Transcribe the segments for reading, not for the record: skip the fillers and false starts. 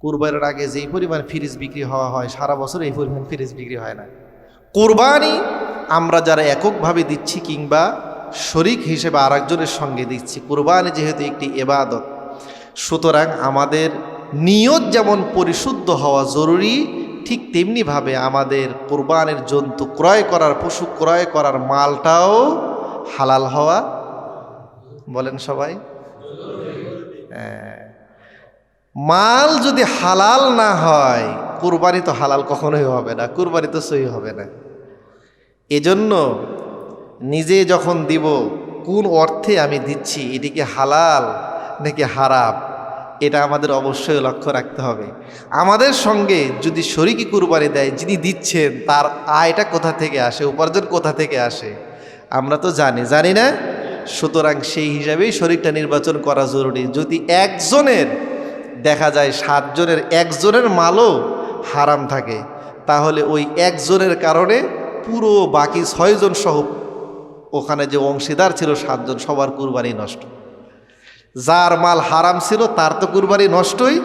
কুরবানির আগে যেই পরিমাণ ফ্রিজ বিক্রি হওয়া হয় সারা বছর এই পরিমাণ ফ্রিজ বিক্রি হয় না। কুরবানি আমরা যারা এককভাবে দিচ্ছি কিংবা শরিক হিসেবে আরেকজনের সঙ্গে দিচ্ছি, কুরবানি যেহেতু একটি ইবাদত, সুতরাং আমাদের নিয়ত যেমন পরিশুদ্ধ হওয়া জরুরি, ঠিক তেমনিভাবে আমাদের কুরবানির জন্তু ক্রয় করার, পশু ক্রয় করার মালটাও হালাল হওয়া, বলেন সবাই, মাল যদি হালাল না হয় কুরবানি তো হালাল কখনোই হবে না, কুরবানি তো সহি হবে না। এজন্য নিজে যখন দিব কোন অর্থে আমি দিচ্ছি, এটি কি হালাল নাকি হারাম, এটা আমাদের অবশ্যই লক্ষ্য রাখতে হবে। আমাদের সঙ্গে যদি শরীকি কুরবানি দেয়, যিনি দিচ্ছেন তার আয়টা কোথা থেকে আসে, উপার্জন কোথা থেকে আসে আমরা তো জানি না। সুতরাং সেই হিসাবেই শরীকটা নির্বাচন করা জরুরি। যদি একজনের দেখা যায় 7 জনের একজনের মালও হারাম থাকে, তাহলে ওই একজনের কারণে পুরো বাকি 6 জন সহ ওখানে যে অংশীদার ছিল 7 জন, সবার কুরবানি নষ্ট। যার মাল হারাম ছিল তার তো কুরবানি নষ্টই,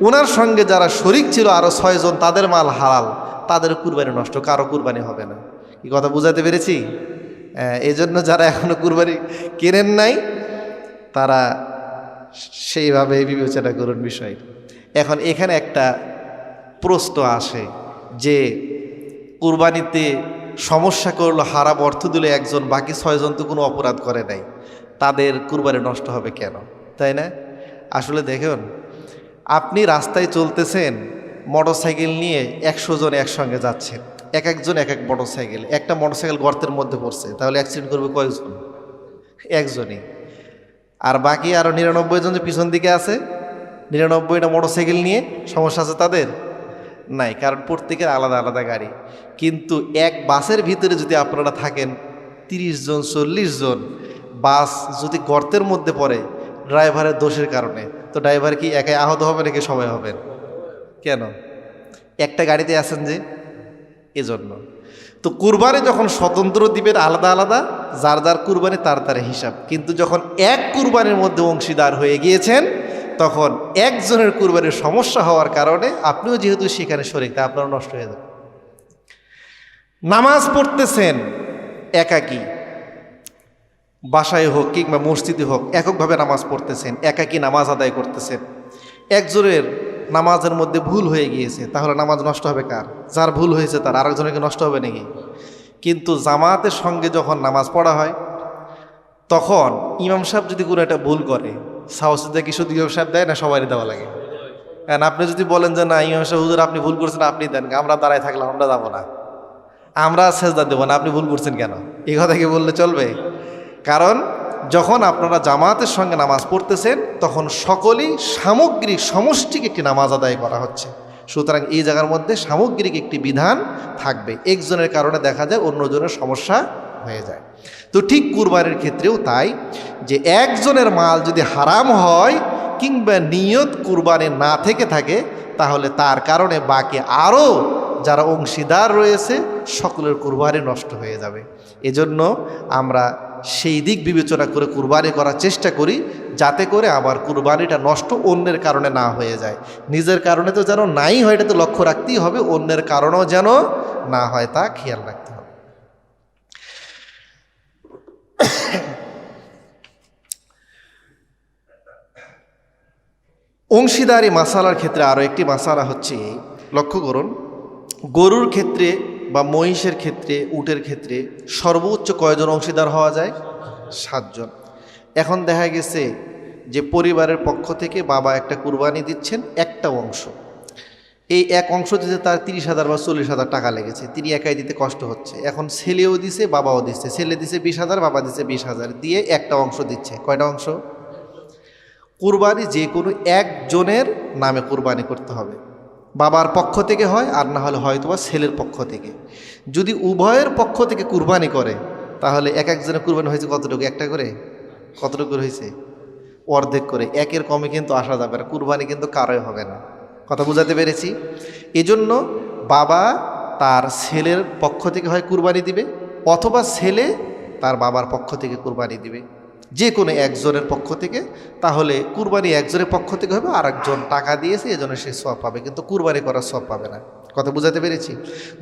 ওনার সঙ্গে যারা শরিক ছিল আরও 6 জন, তাদের মাল হালাল, তাদের কুরবানি নষ্ট, কারো কুরবানি হবে না। কি কথা বুঝাতে পেরেছি? এই জন্য যারা এখনো কুরবানি কেনেন নাই তারা সেইভাবে বিবেচনা করুন বিষয়। এখন এখানে একটা প্রশ্ন আসে যে কুরবানিতে সমস্যা করলো, হারাম অর্থ দিলে একজন, বাকি 6 জন তো কোনো অপরাধ করে নাই, তাদের কুরবানি নষ্ট হবে কেন, তাই না? আসলে দেখুন, আপনি রাস্তায় চলতেছেন, মোটরসাইকেল নিয়ে 100 জন একসঙ্গে যাচ্ছেন, এক একজন এক এক মোটরসাইকেল, একটা মোটরসাইকেল গর্তের মধ্যে পড়ছে, তাহলে অ্যাক্সিডেন্ট করবে কয়েকজন? একজনই। আর বাকি আরও 99 জন যে পিছন দিকে আছে, 99টা মোটরসাইকেল নিয়ে সমস্যা আছে তাদের? নাই, কারণ প্রত্যেকের আলাদা আলাদা গাড়ি। কিন্তু এক বাসের ভিতরে যদি আপনারা থাকেন 30 জন 40 জন, বাস যদি গর্তের মধ্যে পড়ে ড্রাইভারের দোষের কারণে, তো ড্রাইভার কি একাই আহত হবে নাকি সবাই হবেন? কেন? একটা গাড়িতে আছেন যে, এজন্য। তো কুরবানি যখন স্বতন্ত্র দিবেন আলাদা আলাদা, যার যার কুরবানি তার তার হিসাব। কিন্তু যখন এক কুরবানির মধ্যে অংশীদার হয়ে গিয়েছেন, তখন একজনের কুরবানির সমস্যা হওয়ার কারণে আপনিও যেহেতু সেখানে শরীক, তা আপনারও নষ্ট হয়ে যাবে। নামাজ পড়তেছেন একাকী, বাসায় হোক কিংবা মসজিদে হোক, এককভাবে নামাজ পড়তেছেন, একাকী নামাজ আদায় করতেছেন, একজনের নামাজের মধ্যে ভুল হয়ে গিয়েছে, তাহলে নামাজ নষ্ট হবে কার? যার ভুল হয়েছে তার। আরেকজনের কি নষ্ট হবে নাকি? কিন্তু জামাতের সঙ্গে যখন নামাজ পড়া হয়, তখন ইমাম সাহেব যদি কোনো একটা ভুল করে, সাহসিদা কি শুধু ইমাম সাহেব দেয় না সবারই দেওয়া লাগে? কারণ আপনি যদি বলেন যে না ইমাম সাহেব হুজুর আপনি ভুল করছেন, আপনি দেন, আমরা দাঁড়ায় থাকলাম, আমরা যাবো না, আমরা সেজদা দেবো না, আপনি ভুল করছেন কেন, এই কথা কি বললে চলবে? কারণ যখন আপনারা জামাতের সঙ্গে নামাজ পড়তেছেন, তখন সকলেই সামগ্রিক সমষ্টিক একটি নামাজ আদায় করা হচ্ছে। সুতরাং এই জায়গার মধ্যে সামগ্রিক একটি বিধান থাকবে, একজনের কারণে দেখা যায় অন্যজনের সমস্যা হয়ে যায়। তো ঠিক কুরবানির ক্ষেত্রেও তাই, যে একজনের মাল যদি হারাম হয় কিংবা নিয়ত কুরবানি না থেকে থাকে, তাহলে তার কারণে বাকি আরও যারা অংশীদার রয়েছে সকলের কুরবানি নষ্ট হয়ে যাবে। এজন্য আমরা সেই দিক বিবেচনা করে কুরবানি করার চেষ্টা করি, যাতে করে আমার কুরবানিটা নষ্ট অন্যের কারণে না হয়ে যায়। নিজের কারণে তো যেন নাই হয়, এটা তো লক্ষ্য রাখতেই হবে, অন্যের কারণেও যেন না হয় তা খেয়াল রাখতে হবে। অংশীদারি মাসালার ক্ষেত্রে আরও একটি মাসালা হচ্ছে, লক্ষ্য করুন, গরুর ক্ষেত্রে বা মহিষের ক্ষেত্রে, উটের ক্ষেত্রে সর্বোচ্চ কয়জন অংশীদার হওয়া যায়? 7 জন। এখন দেখা গেছে যে পরিবারের পক্ষ থেকে বাবা একটা কুরবানি দিচ্ছেন একটা অংশ, এই এক অংশ দিতে তার 30,000 বা 40,000 টাকা লেগেছে, তিনি একাই দিতে কষ্ট হচ্ছে। এখন ছেলেও দিছে বাবাও দিচ্ছে, ছেলে দিছে 20,000, বাবা দিচ্ছে 20,000, দিয়ে একটা অংশ দিচ্ছে। কয়টা অংশ? কুরবানি যে কোনো একজনের নামে কুরবানি করতে হবে, বাবার পক্ষ থেকে হয় আর না হলে হয়তোবা ছেলের পক্ষ থেকে। যদি উভয়ের পক্ষ থেকে কুরবানি করে, তাহলে এক একজনের কুরবানি হয়েছে কতটুকু? একটা করে। কতটুকু হয়েছে? অর্ধেক করে। একের কমে কিন্তু আসা যাবে না, কুরবানি কিন্তু কারোই হবে না। কথা বুঝাতে পেরেছি? এজন্য বাবা তার ছেলের পক্ষ থেকে হয় কুরবানি দিবে, অথবা ছেলে তার বাবার পক্ষ থেকে কুরবানি দিবে। যে কোনো একজনের পক্ষ থেকে, তাহলে কুরবানি একজনের পক্ষ থেকে হবে, আর একজন টাকা দিয়েছে এজন্য সে সওয়াব পাবে, কিন্তু কুরবানি করার সওয়াব পাবে না। কথা বুঝাতে পেরেছি?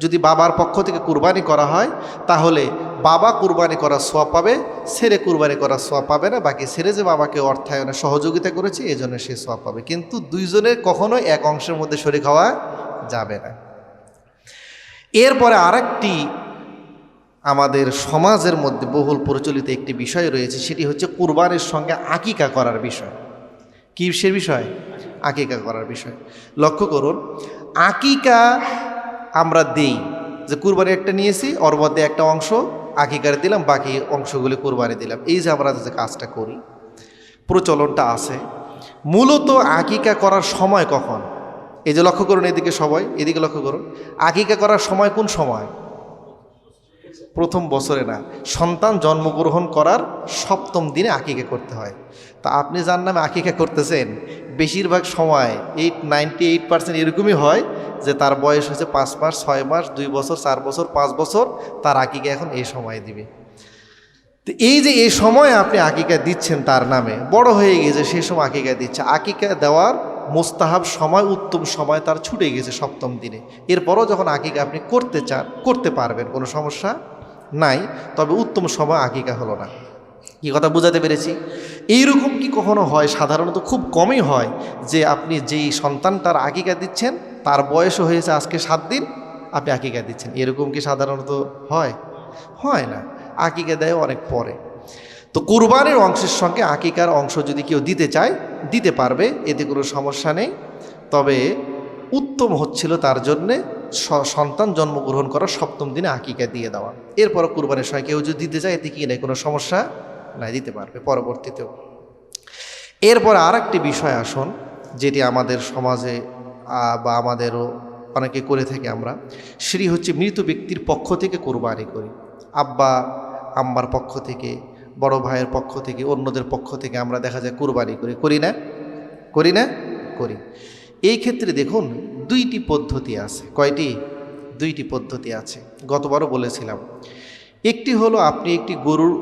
যদি বাবার পক্ষ থেকে কুরবানি করা হয় তাহলে বাবা কুরবানি করার সওয়াব পাবে, ছেলে কুরবানি করার সওয়াব পাবে না। বাকি ছেলে যে বাবাকে অর্থায়নে সহযোগিতা করেছে এজন্য সে সওয়াব পাবে, কিন্তু দুইজনের কখনোই এক অংশের মধ্যে শরীক হওয়া যাবে না। এরপরে আরেকটি আমাদের সমাজের মধ্যে বহুল প্রচলিত একটি বিষয় রয়েছে, সেটি হচ্ছে কুরবানির সঙ্গে আকিকা করার বিষয়। কিসের বিষয়? আকিকা করার বিষয়। লক্ষ্য করুন, আকিকা আমরা দেই, যে কুরবানি একটা নিয়েছি, ওর মধ্যে একটা অংশ আকিকার দিলাম, বাকি অংশগুলি কুরবানি দিলাম। এই যে আমরা যে কাজটা করি, প্রচলনটা আছে। মূলত আকিকা করার সময় কখন? এই যে লক্ষ্য করুন, এদিকে সবাই এদিকে লক্ষ্য করুন, আকিকা করার সময় কোন সময়? প্রথম বছরে না, সন্তান জন্মগ্রহণ করার 7ম দিনে আকিকা করতে হয়। তা আপনি যার নামে আকিকা করতেছেন, বেশিরভাগ সময় 98% এরকমই হয় যে তার বয়স হচ্ছে 5 মাস, 6 মাস, 2 বছর, 4 বছর, 5 বছর, তার আকিকা এখন এই সময় দিবে। তো এই যে এই সময় আপনি আকিকা দিচ্ছেন, তার নামে বড় হয়ে গেছে, সেই সময় আকিকা দিচ্ছে। আকিকা দেওয়ার মোস্তাহাব সময়, উত্তম সময় তার ছুটে গেছে 7ম দিনে। এরপরও যখন আকিকা আপনি করতে চান, করতে পারবেন, কোনো সমস্যা নাই, তবে উত্তম সময় আকিকা হলো না। কি কথা বুঝাতে পেরেছি? এইরকম কি কখনো হয়? সাধারণত খুব কমই হয় যে আপনি যেই সন্তানটার আকিকা দিচ্ছেন তার বয়সও হয়েছে আজকে 7 দিন, আপনি আকিকা দিচ্ছেন, এরকম কি সাধারণত হয়? হয় না, আকিকা দেয় অনেক পরে। তো কুরবানির অংশের সঙ্গে আকিকার অংশ যদি কেউ দিতে চায় দিতে পারবে, এতে কোনো সমস্যা নেই। তবে উত্তম হচ্ছিল তার জন্যে সন্তান জন্মগ্রহণ করার 7ম দিনে আকিকা দিয়ে দেওয়া। এরপর কুরবানির সময় কেউ যদি দিতে চায় এতে কি নেই, কোনো সমস্যা নাই, দিতে পারবে পরবর্তীতেও। এরপর আর একটি বিষয় আসুন, যেটি আমাদের সমাজে বা আমাদেরও অনেকে করে থাকি আমরা, সেটি হচ্ছে মৃত ব্যক্তির পক্ষ থেকে কুরবানি করি। আব্বা আম্মার পক্ষ থেকে, বড় ভাইয়ের পক্ষ থেকে, অন্যদের পক্ষ থেকে আমরা দেখা যায় কুরবানি করি। করি না? করি না? করি। এই ক্ষেত্রে দেখুন 2টি পদ্ধতি আছে। কয়টি? 2টি পদ্ধতি আছে। গতবারও বলেছিলাম। একটি হলো আপনি একটি গরুর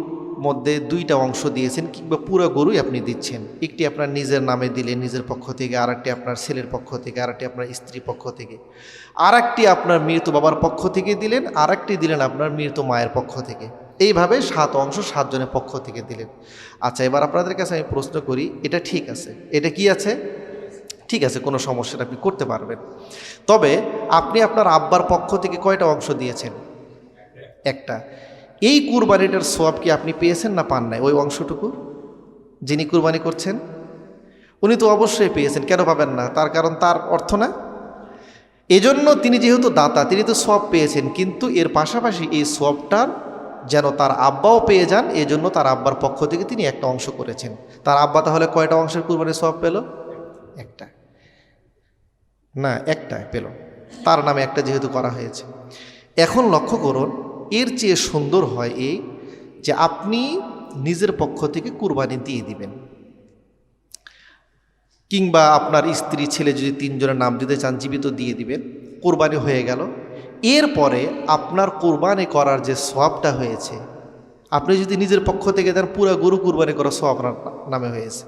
মধ্যে 2টা অংশ দিয়েছেন, কিংবা পুরো গরুই আপনি দিচ্ছেন। একটি আপনার নিজের নামে দিলেন নিজের পক্ষ থেকে, আরেকটি আপনার ছেলের পক্ষ থেকে, আরেকটি আপনার স্ত্রীর পক্ষ থেকে, আরেকটি আপনার মৃত বাবার পক্ষ থেকে দিলেন, আরেকটি দিলেন আপনার মৃত মায়ের পক্ষ থেকে। এইভাবে 7 অংশ 7 জনের পক্ষ থেকে দিলেন। আচ্ছা, এবার আপনাদের কাছে আমি প্রশ্ন করি, এটা ঠিক আছে? এটা কি আছে? ঠিক আছে, কোনো সমস্যা না, আপনি করতে পারবেন। তবে আপনি আপনার আব্বার পক্ষ থেকে কয়টা অংশ দিয়েছেন? একটা। এই কুরবানিটার সওয়াব কি আপনি পেয়েছেন না পান নাই? ওই অংশটুকু যিনি কুরবানি করছেন উনি তো অবশ্যই পেয়েছেন। কেন পাবেন না? তার কারণ তার অর্থ না। এজন্য তিনি যেহেতু দাতা, তিনি তো সওয়াব পেয়েছেন, কিন্তু এর পাশাপাশি এই সওয়াবটার যেন তার আব্বাও পেয়ে যান, এজন্য তার আব্বার পক্ষ থেকে তিনি একটা অংশ করেছেন। তার আব্বা তাহলে কয়টা অংশের কুরবানির সওয়াব পেল? একটা না, একটা পেল, তার নামে একটা যেহেতু করা হয়েছে। এখন লক্ষ্য করুন, এর চেয়ে সুন্দর হয় এই যে আপনি নিজের পক্ষ থেকে কুরবানি দিয়ে দিবেন, কিংবা আপনার স্ত্রী ছেলে যদি 3 জনের নাম দিতে চান জীবিত দিয়ে দিবেন, কুরবানি হয়ে গেল। এরপরে আপনার কুরবানি করার যে সওয়াবটা হয়েছে, আপনি যদি নিজের পক্ষ থেকে দেন, পুরো গরু কুরবানি করার সওয়াব আপনার নামে হয়েছে।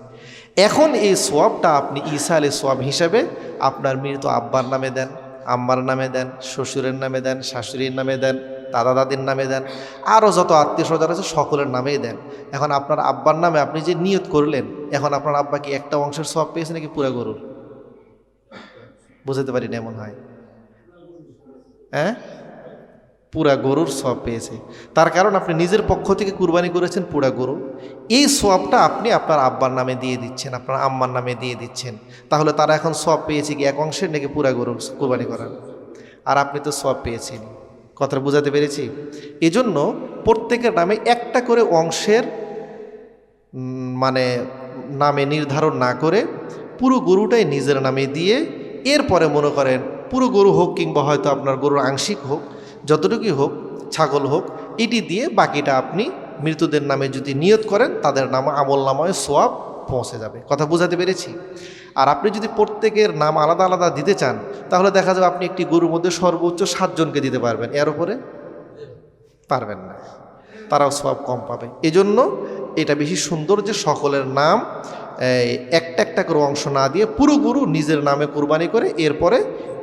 এখন এই সওয়াবটা আপনি ঈসা আলাইহিস সওয়াব হিসাবে আপনার মৃত আব্বার নামে দেন, আম্মার নামে দেন, শ্বশুরের নামে দেন, শাশুড়ির নামে দেন, দাদা দাদির নামে দেন, আরও যত আত্মীয় স্বজন আছে সকলের নামেই দেন। এখন আপনার আব্বার নামে আপনি যে নিয়ত করলেন, এখন আপনার আব্বা কি একটা অংশের সওয়াব পেয়েছে নাকি পুরো গরুর? বুঝতে পারি না, এমন হয়। হ্যাঁ, পুরা গরুর সওয়াব পেয়েছে। তার কারণ আপনি নিজের পক্ষ থেকে কুরবানি করেছেন পুরা গরু। এই সওয়াবটা আপনি আপনার আব্বার নামে দিয়ে দিচ্ছেন, আপনার আম্মার নামে দিয়ে দিচ্ছেন। তাহলে তারা এখন সওয়াব পেয়েছে কি এক অংশের নাকি পুরা গরু কুরবানি করার? আর আপনি তো সওয়াব পেয়েছেন। কথাটা বুঝাতে পেরেছি? এজন্য প্রত্যেকের নামে একটা করে অংশের মানে নামে নির্ধারণ না করে পুরো গরুটাই নিজের নামে দিয়ে, এরপরে মনে করেন পুরো গরু হোক কিংবা হয়তো আপনার গরুর আংশিক হোক, যতটুকুই হোক, ছাগল হোক, এটি দিয়ে বাকিটা আপনি মৃতদের নামে যদি নিয়ত করেন, তাদের নামে আমল নামায় সওয়াব পৌঁছে যাবে। কথা বুঝাতে পেরেছি? আর আপনি যদি প্রত্যেকের নাম আলাদা আলাদা দিতে চান, তাহলে দেখা যাবে আপনি একটি গরুর মধ্যে সর্বোচ্চ 7 জনকে দিতে পারবেন, এর উপরে পারবেন না, তারাও সওয়াব কম পাবে। এজন্য এটা বেশি সুন্দর যে সকলের নাম একটা একটা করে অংশ না দিয়ে পুরো গরু নিজের নামে কুরবানি করে এরপরে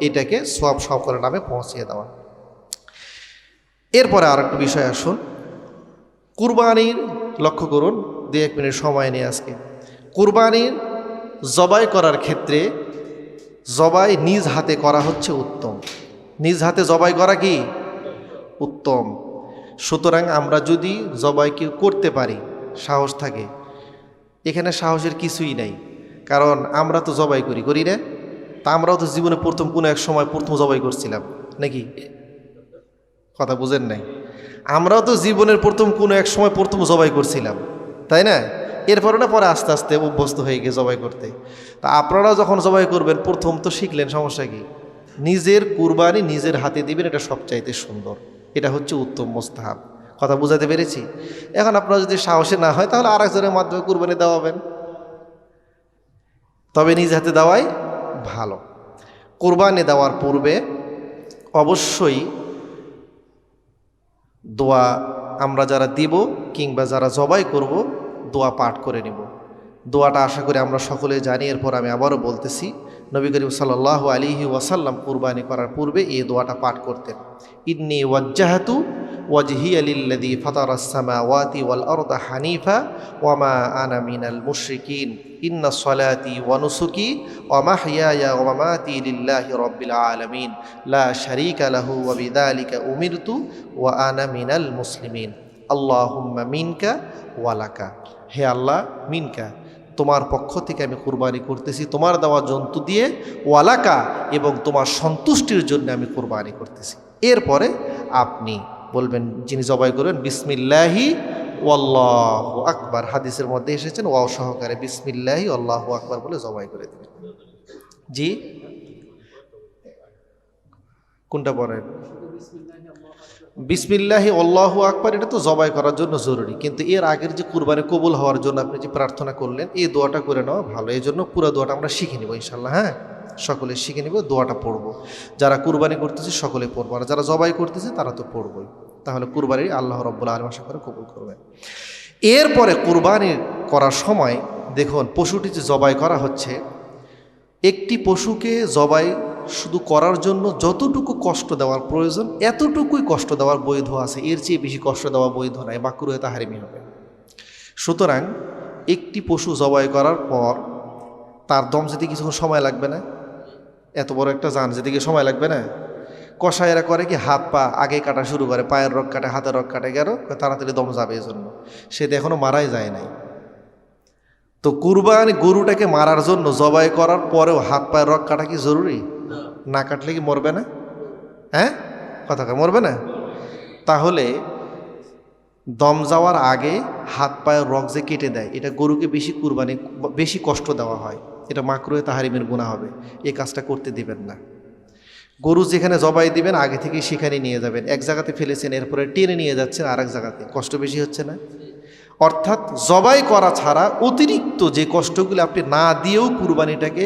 এটাকে সব সকলের নামে পৌঁছিয়ে দেওয়া। এরপরে আর একটা বিষয় আসুন, কুরবানির লক্ষ্য করুন, 2-1 মিনিট সময় নিয়ে আজকে কুরবানির জবাই করার ক্ষেত্রে জবাই নিজ হাতে করা হচ্ছে উত্তম। নিজ হাতে জবাই করা কি উত্তম। সুতরাং আমরা যদি জবাইকে করতে পারি, সাহস থাকে, এখানে সাহসের কিছুই নাই, কারণ আমরা তো জবাই করি না? তা আমরাও তো জীবনে প্রথম কোনো এক সময় প্রথম জবাই করছিলাম নাকি? কথা বুঝেন নাই? আমরাও তো জীবনের প্রথম কোনো এক সময় প্রথম জবাই করছিলাম, তাই না? এরপরে না পরে আস্তে আস্তে অভ্যস্ত হয়ে গিয়ে জবাই করতে। তা আপনারা যখন জবাই করবেন প্রথম তো শিখলেন, সমস্যা কি? নিজের কুরবানি নিজের হাতে দিবেন, এটা সবচাইতে সুন্দর, এটা হচ্ছে উত্তম মোস্তাহাব। কথা বুঝাতে পেরেছি? এখন আপনারা যদি সাহসে না হয় তাহলে আরেকজনের মাধ্যমে কুরবানি দেওয়াবেন, তবে নিজ হাতে দেওয়াই ভালো। কুরবানি দেওয়ার পূর্বে অবশ্যই দোয়া আমরা যারা দিব কিংবা যারা জবাই করব দোয়া পাঠ করে নিব। দোয়াটা আশা করি আমরা সকলে জানি। এরপর আমি আবারও বলতেছি, নবী করিম সাল্লাল্লাহু আলাইহি ওয়াসাল্লাম কুরবানি করার পূর্বে এই দোয়াটা পাঠ করতেন। ইন্নী ওয়াজ্জাহাতু ওয়াজহিয়া লিল্লাযী ফাতারাস সামাওয়াতি ওয়াল আরদা হানিফা ওয়া মা আনা মিনাল মুশরিকিন ইন্না সলাতি ওয়া নুসুকি ওয়া মাহইয়ায়া ওয়া মামাতি লিল্লাহি রাব্বিল আলামিন লা শারীকা লাহু ওয়া বিযালিকা উমিরতু ওয়া আনা মিনাল মুসলিমিন আল্লাহুম্মা মিনকা ওয়া লাকা। হে আল্লাহ, মিনকা তোমার পক্ষ থেকে আমি কুরবানি করতেছি, তোমার দেওয়া জন্তু দিয়ে, ওয়ালাকা এবং তোমার সন্তুষ্টির জন্য আমি কুরবানি করতেছি। এরপরে আপনি বলবেন, যিনি জবাই করবেন, বিসমিল্লাহি ওয়াল্লাহু আকবার। হাদিসের মধ্যে এসেছেন ওয়াও সহকারে বিসমিল্লাহি আল্লাহু আকবার বলে জবাই করে দেবেন। জি, কোনটা পড়েন? বিসমিল্লাহি আল্লাহু আকবার, এটা তো জবাই করার জন্য জরুরি, কিন্তু এর আগের যে কুরবানি কবুল হওয়ার জন্য আপনি যে প্রার্থনা করলেন এই দোয়াটা করে নেওয়া ভালো। এই জন্য পুরো দোয়াটা আমরা শিখে নিব ইনশাল্লাহ। হ্যাঁ, সকলে শিখে নিব, দোয়াটা পড়বো। যারা কুরবানি করতেছে সকলে পড়বো, আর যারা জবাই করতেছে তারা তো পড়বই। তাহলে কুরবানি আল্লাহ রাব্বুল আলামিন আশা করে কবুল করবেন। এরপরে কুরবানি করার সময় দেখুন, পশুটি যে জবাই করা হচ্ছে, একটি পশুকে জবাই শুধু করার জন্য যতটুকু কষ্ট দেওয়ার প্রয়োজন এতটুকুই কষ্ট দেওয়ার বৈধ আছে, এর চেয়ে বেশি কষ্ট দেওয়া বৈধ নয়, মাকরুহে তাহরিমি হবে। সুতরাং একটি পশু জবাই করার পর তার দম যেতে কিছুক্ষণ সময় লাগবে না? এত বড় একটা জান যেদিকে সময় লাগবে না? কষায়েরা করে কি, হাত পা আগে কাটা শুরু করে, পায়ের রগ কাটে, হাতের রগ কাটে, গেল তাড়াতাড়ি দম যাবে, এই জন্য সে এখনো মারাই যায় নাই। তো কুরবানি গরুটাকে মারার জন্য জবাই করার পরেও হাত পায়ের রগ কাটা কি জরুরি? না কাটলে কি মরবে না? হ্যাঁ, কথা মরবে না? তাহলে দম যাওয়ার আগে হাত পায়ের রগ যে কেটে দেয়, এটা গরুকে বেশি কষ্ট দেওয়া হয়, এটা মাকরুহে তাহরিমের গুনাহ হবে। এই কাজটা করতে দিবেন না। গরু যেখানে জবাই দিবেন আগে থেকেই সেখানে নিয়ে যাবেন। এক জায়গাতে ফেলেছেন, এরপরে টেনে নিয়ে যাচ্ছেন আর এক জায়গাতে, কষ্ট বেশি হচ্ছে না? অর্থাৎ জবাই করা ছাড়া অতিরিক্ত যে কষ্টগুলো আপনি না দিয়েও কুরবানিটাকে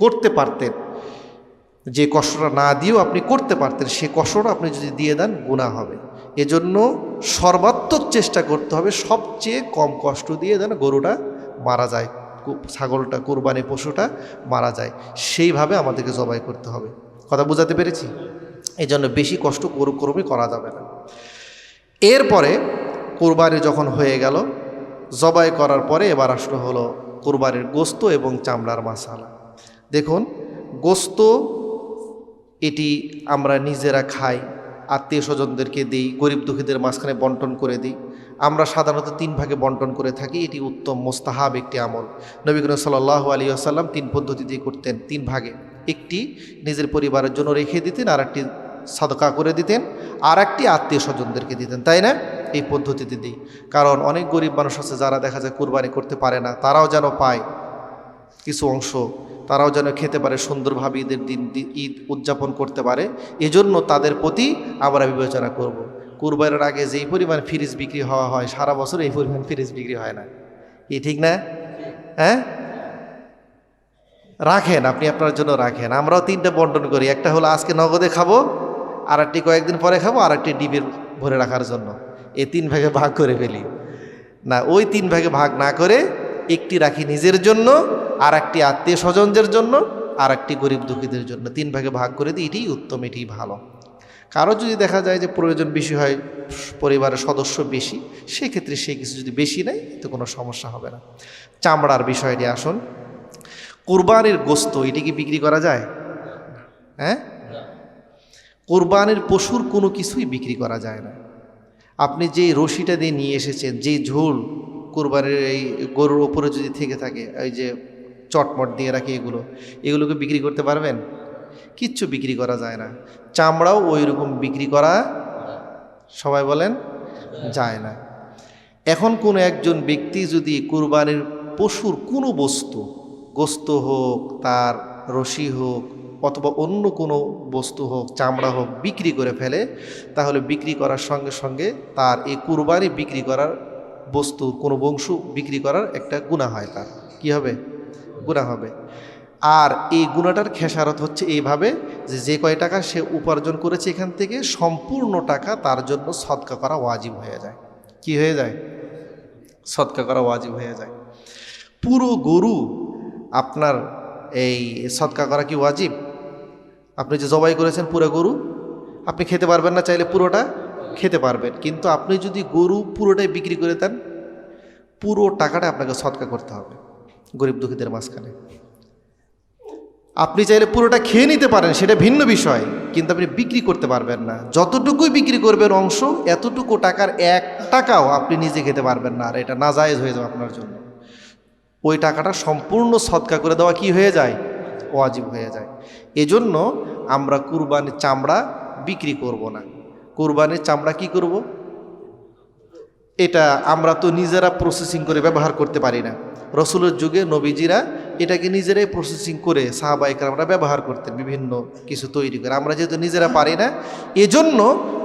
করতে পারতেন, যে কষ্টটা না দিয়েও আপনি করতে পারতেন, সে কষ্টটা আপনি যদি দিয়ে দেন গুনাহ হবে। এজন্য সর্বাত্মক চেষ্টা করতে হবে সবচেয়ে কম কষ্ট দিয়ে যেন গরুটা মারা যায়, ছাগলটা, কুরবানি পশুটা মারা যায়, সেইভাবে আমাদেরকে জবাই করতে হবে। কথা বুঝাতে পেরেছি? এই জন্য বেশি কষ্ট গরু করা যাবে না। এরপরে কুরবানি যখন হয়ে গেল, জবাই করার পরে এবার আসলে হলো কুরবানির গোস্ত এবং চামড়ার মশলা। দেখুন, গোস্ত এটি আমরা নিজেরা খাই, আত্মীয় স্বজনদেরকে দিই, গরিব দুঃখীদের মাঝখানে বন্টন করে দিই। আমরা সাধারণত 3 ভাগে বন্টন করে থাকি, এটি উত্তম মোস্তাহাব একটি আমল। নবী করিম সাল্লাল্লাহু আলাইহি ওয়াসাল্লাম 3 পদ্ধতি দিয়ে করতেন, 3 ভাগে। একটি নিজের পরিবারের জন্য রেখে দিতেন, আর একটি সাদকা করে দিতেন, আর একটি আত্মীয় স্বজনদেরকে দিতেন, তাই না? এই পদ্ধতিতে দিই, কারণ অনেক গরিব মানুষ আছে যারা দেখা যায় কুরবানি করতে পারে না, তারাও যেন পায় কিছু অংশ, তারাও যেন খেতে পারে, সুন্দরভাবে ঈদ উদযাপন করতে পারে। এজন্য তাদের প্রতি আমরা বিবেচনা করব। কুরবানির আগে যেই পরিমাণ ফ্রিজ বিক্রি হওয়া হয়, সারা বছর এই পরিমাণ ফ্রিজ বিক্রি হয় না, কি ঠিক না? হ্যাঁ, রাখেন, আপনি আপনার জন্য রাখেন। আমরাও 3টা বন্টন করি, একটা হলো আজকে নগদে খাবো, আর একটি কয়েকদিন পরে খাবো, আর একটি ডিবের ভরে রাখার জন্য। এই 3 ভাগে ভাগ করে ফেলি। না, ওই 3 ভাগে ভাগ না করে একটি রাখি নিজের জন্য, আর একটি আত্মীয় স্বজনদের জন্য, আর একটি গরিব দুঃখীদের জন্য। 3 ভাগে ভাগ করে দিই, এটাই উত্তম, এটাই ভালো। কারো যদি দেখা যায় যে প্রয়োজন বেশি হয়, পরিবারের সদস্য বেশি, সেক্ষেত্রে সে কিছু যদি বেশি নেয় তো কোনো সমস্যা হবে না। চামড়ার বিষয়টি আসুন। কুরবানির গোস্ত এটি কি বিক্রি করা যায়? হ্যাঁ, কুরবানির পশুর কোনো কিছুই বিক্রি করা যায় না। আপনি যেই রশিটা দিয়ে নিয়ে এসেছেন, যেই ঝোল কুরবানির এই গরুর ওপরে যদি থেকে থাকে, এই যে চটমট দিয়ে রাখি, এগুলোকে বিক্রি করতে পারবেন? কিচ্ছু বিক্রি করা যায় না। চামড়াও ওই রকম বিক্রি করা, সবাই বলেন, যায় না। এখন কোনো একজন ব্যক্তি যদি কুরবানির পশুর কোনো বস্তু, গোস্ত হোক, তার রশি হোক, অথবা অন্য কোনো বস্তু হোক, চামড়া হোক, বিক্রি করে ফেলে, তাহলে বিক্রি করার সঙ্গে সঙ্গে তার এই কুরবানি বিক্রি করার বস্তু, কোনো বংশ বিক্রি করার একটা গুনাহ হয়। তার কি হবে? গুনাহ হবে। আর এই গুনাহটার খেসারত হচ্ছে এইভাবে যে, যে কয় টাকা সে উপার্জন করেছে এখান থেকে, সম্পূর্ণ টাকা তার জন্য সদকা করা ওয়াজিব হয়ে যায়। কি হয়ে যায়? সদকা করা ওয়াজিব হয়ে যায়। পুরো গরু আপনার এই সদকা করা কি ওয়াজিব? আপনি যে জবাই করেছেন পুরো গরু, আপনি খেতে পারবেন না, চাইলে পুরোটা খেতে পারবেন, কিন্তু আপনি যদি গরু পুরোটাই বিক্রি করে দেন, পুরো টাকাটা আপনাকে সদকা করতে হবে গরিব দুঃখীদের মাঝখানে। আপনি চাইলে পুরোটা খেয়ে নিতে পারেন, সেটা ভিন্ন বিষয়, কিন্তু আপনি বিক্রি করতে পারবেন না। যতটুকুই বিক্রি করবেন অংশ, এতটুকু টাকার 1 টাকাও আপনি নিজে খেতে পারবেন না, আর এটা নাজায়েজ হয়ে যাবে আপনার জন্য। ওই টাকাটা সম্পূর্ণ সদকা করে দেওয়া কি হয়ে যায়? ওয়াজিব হয়ে যায়। এজন্য আমরা কুরবানির চামড়া বিক্রি করব না। কুরবানির চামড়া কি করব? এটা আমরা তো নিজেরা প্রসেসিং করে ব্যবহার করতে পারি না। রসুলের যুগে নবীজিরা এটাকে নিজেরাই প্রসেসিং করে সাহাবায়ে কেরামরা ব্যবহার করতেন, বিভিন্ন কিছু তৈরি করে। আমরা যেহেতু নিজেরা পারি না, এজন্য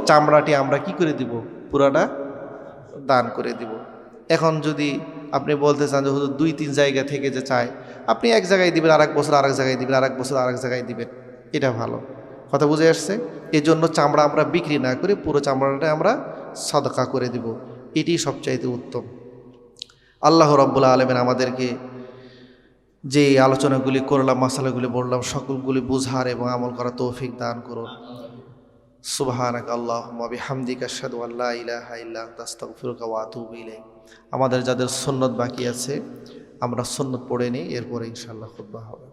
চামড়াটি আমরা কি করে দিব? পুরাটা দান করে দিব। এখন যদি আপনি বলতে চান যে হুজুর 2-3 জায়গা থেকে যে চায়, আপনি এক জায়গায় দিবেন, আরেক বছর আরেক জায়গায় দিবেন, আরেক বছর আরেক জায়গায় দিবেন, এটা ভালো। কথা বুঝে আসছে? এজন্য চামড়া আমরা বিক্রি না করে পুরো চামড়াটা আমরা সদকা করে দিব, এটি সবচাইতে উত্তম। আল্লাহ রাব্বুল আলামিন আমাদেরকে যে আলোচনাগুলি করলাম, মাসালাগুলি বললাম, সকলগুলি বুঝার এবং আমল করা তৌফিক দান করুন। সুবহানাক আল্লাহুম্মা বিহামদিকা আশহাদু আল্লা ইলাহা ইল্লা আনতা আস্তাগফিরুকা ওয়া আতুবু ইলাইক। আমাদের যাদের সুন্নত বাকি আছে, আমরা সুন্নত পড়ে নিই, এরপরে ইনশাআল্লাহ খুতবা হবে।